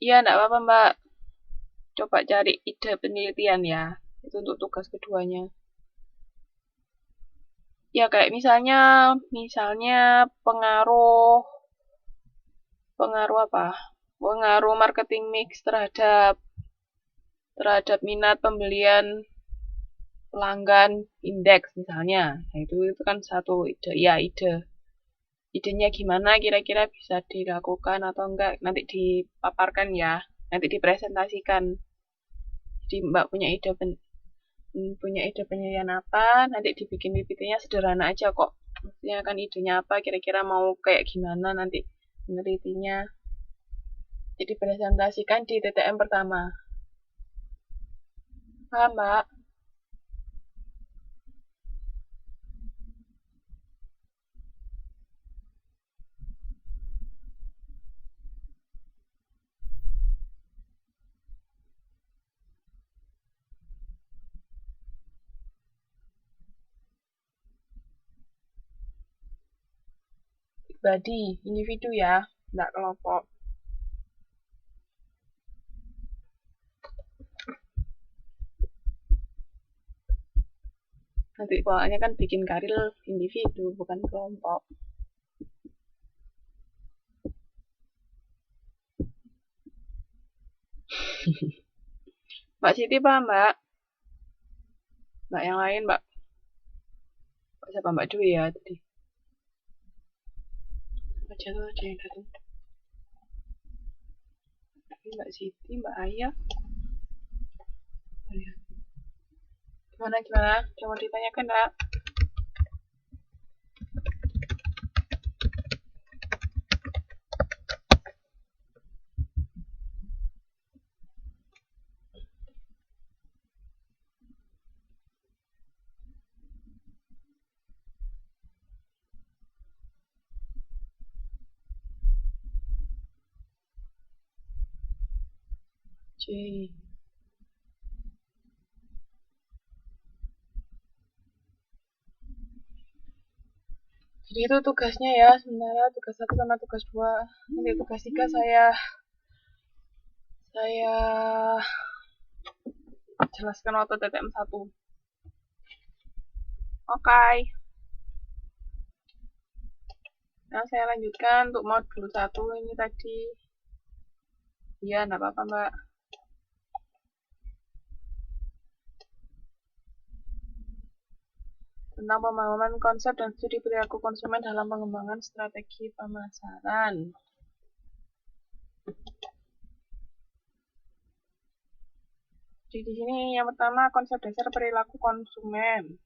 Iya, enggak apa-apa, Mbak. Coba cari ide penelitian ya. Itu untuk tugas keduanya. Ya kayak misalnya pengaruh pengaruh apa? Pengaruh marketing mix terhadap minat pembelian pelanggan indeks misalnya. Nah, itu kan satu ide. Ya, idenya gimana kira-kira bisa dilakukan atau enggak nanti dipaparkan ya. Nanti dipresentasikan. Jadi Mbak punya ide penilaian apa, nanti dibikin PPT-nya sederhana aja kok. Maksudnya kan idenya apa, kira-kira mau kayak gimana nanti penelitinya. Jadi presentasikan di TTM pertama. Paham, Mbak? Pribadi, individu ya, enggak kelompok. Nanti soalnya kan bikin karir individu, bukan kelompok. Mbak Siti paham, Mbak? Mbak yang lain, Mbak. Siapa Mbak Dwi ya tadi? Aja tuh ada yang datang. Mbak Siti, Mbak Ayah. Gimana? Coba ditanyakan, Mbak. C. Jadi itu tugasnya ya, sementara tugas 1 sama tugas 2. Nanti tugas 3 saya jelaskan waktu TTM 1. Oke. Nah, saya lanjutkan untuk modul 1 ini tadi. Iya, enggak apa-apa, Mbak. Tentang pemahaman konsep dan studi perilaku konsumen dalam pengembangan strategi pemasaran. Jadi di sini yang pertama konsep dasar perilaku konsumen.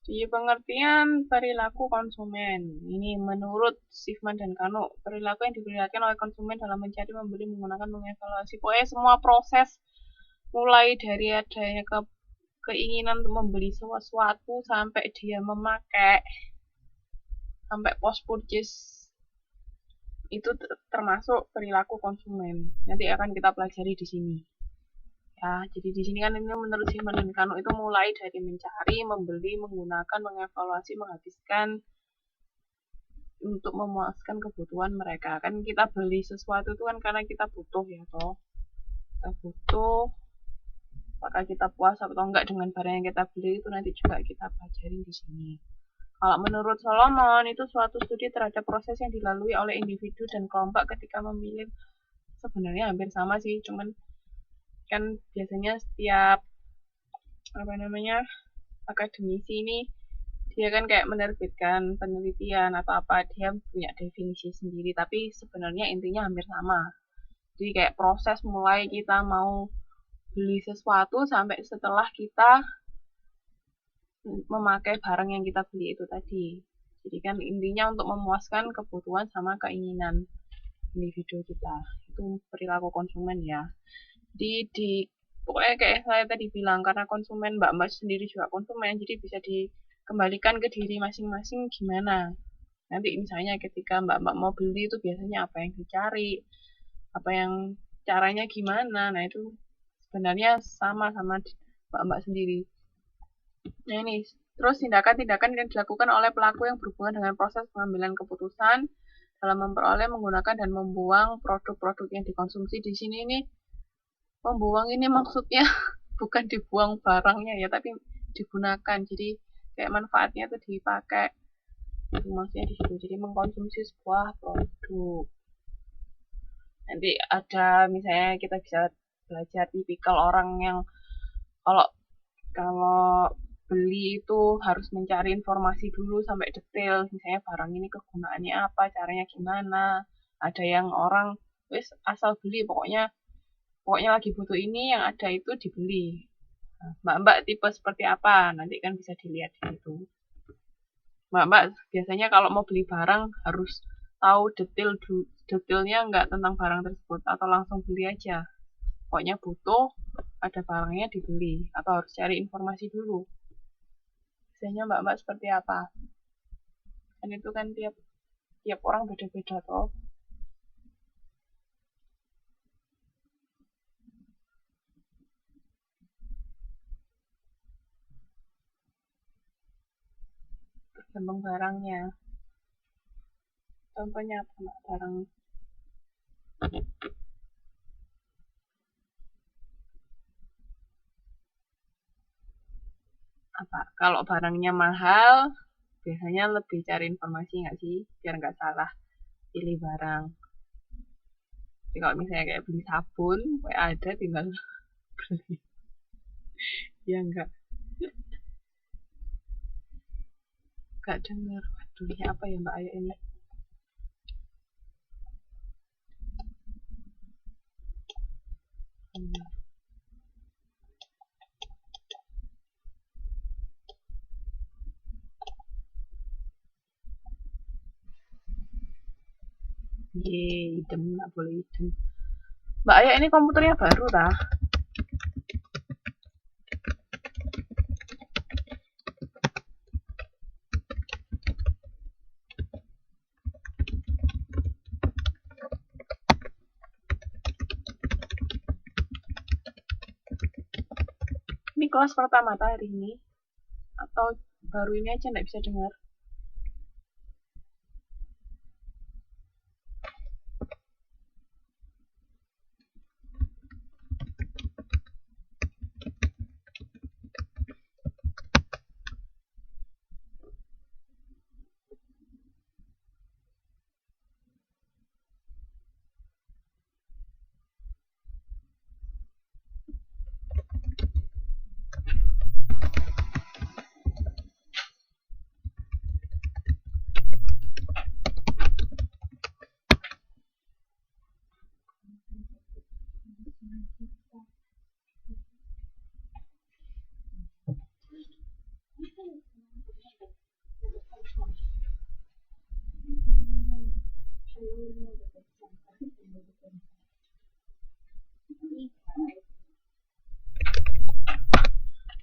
Di pengertian perilaku konsumen, ini menurut Sifman dan Kano, perilaku yang diperlihatkan oleh konsumen dalam mencari, membeli, menggunakan, mengevaluasi. Pokoknya semua proses mulai dari adanya keinginan untuk membeli sesuatu sampai dia memakai, sampai post purchase, itu termasuk perilaku konsumen. Nanti akan kita pelajari di sini. Ya, jadi di sini kan ini menurut Simon dan Kano itu mulai dari mencari, membeli, menggunakan, mengevaluasi, menghabiskan untuk memuaskan kebutuhan mereka. Kan kita beli sesuatu itu kan karena kita butuh ya toh. Kita butuh, apakah kita puas atau enggak dengan barang yang kita beli itu nanti juga kita pelajari di sini. Kalau menurut Solomon itu suatu studi terhadap proses yang dilalui oleh individu dan kelompok ketika memilih, sebenarnya hampir sama sih, cuman kan biasanya setiap akademisi ini dia kan kayak menerbitkan penelitian atau apa, dia punya definisi sendiri, tapi sebenarnya intinya hampir sama. Jadi kayak proses mulai kita mau beli sesuatu sampai setelah kita memakai barang yang kita beli itu tadi. Jadi kan intinya untuk memuaskan kebutuhan sama keinginan individu kita. Itu perilaku konsumen ya. Di pokoknya kayak saya tadi bilang, karena konsumen mbak-mbak sendiri juga konsumen, jadi bisa dikembalikan ke diri masing-masing gimana. Nanti misalnya ketika mbak-mbak mau beli itu biasanya apa yang dicari, apa yang caranya gimana. Nah itu sebenarnya sama mbak-mbak sendiri. Nah ini terus tindakan-tindakan yang dilakukan oleh pelaku yang berhubungan dengan proses pengambilan keputusan dalam memperoleh, menggunakan, dan membuang produk-produk yang dikonsumsi. Di sini ini membuang ini maksudnya bukan dibuang barangnya ya, tapi digunakan. Jadi kayak manfaatnya itu dipakai. Itu maksudnya di situ. Jadi mengkonsumsi sebuah produk. Nanti ada misalnya kita bisa belajar tipikal orang yang kalau kalau beli itu harus mencari informasi dulu sampai detail, misalnya barang ini kegunaannya apa, caranya gimana. Ada yang orang wis asal beli, pokoknya pokoknya lagi butuh ini, yang ada itu dibeli. Nah, mbak-mbak tipe seperti apa, nanti kan bisa dilihat di situ. Mbak-mbak biasanya kalau mau beli barang harus tahu detailnya nggak tentang barang tersebut, atau langsung beli aja. Pokoknya butuh, ada barangnya dibeli, atau harus cari informasi dulu. Biasanya mbak-mbak seperti apa? Dan itu kan tiap tiap orang beda-beda toh. Tergantung barangnya. Contohnya apa, Mbak? Barang apa? Kalau barangnya mahal, biasanya lebih cari informasi nggak sih? Biar nggak salah pilih barang. Jadi kalau misalnya kayak beli sabun, kayak ada tinggal beli. Ya nggak dengar. Waduh, ini apa ya Mbak Aya ini? Hmm. Ye, idem, nggak boleh idem. Mbak Aya ini komputernya baru tah? Ini kelas pertama tah hari ini? Atau baru ini aja nggak bisa dengar?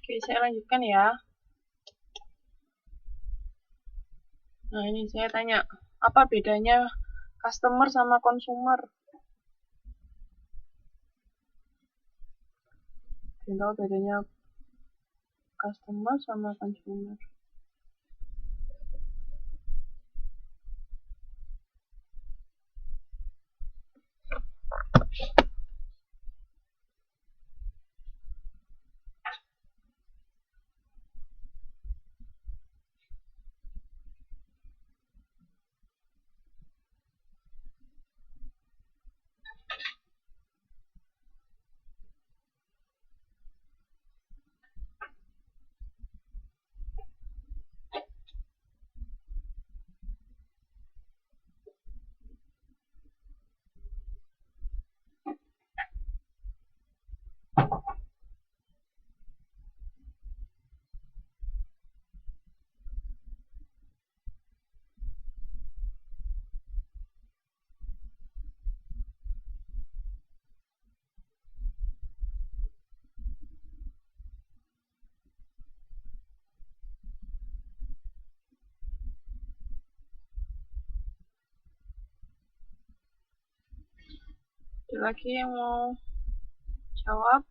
Oke, saya lanjutkan ya. Nah, ini saya tanya, apa bedanya customer sama consumer? Kalian tahu bedanya customer sama consumer? Ada lagi yang mau jawab?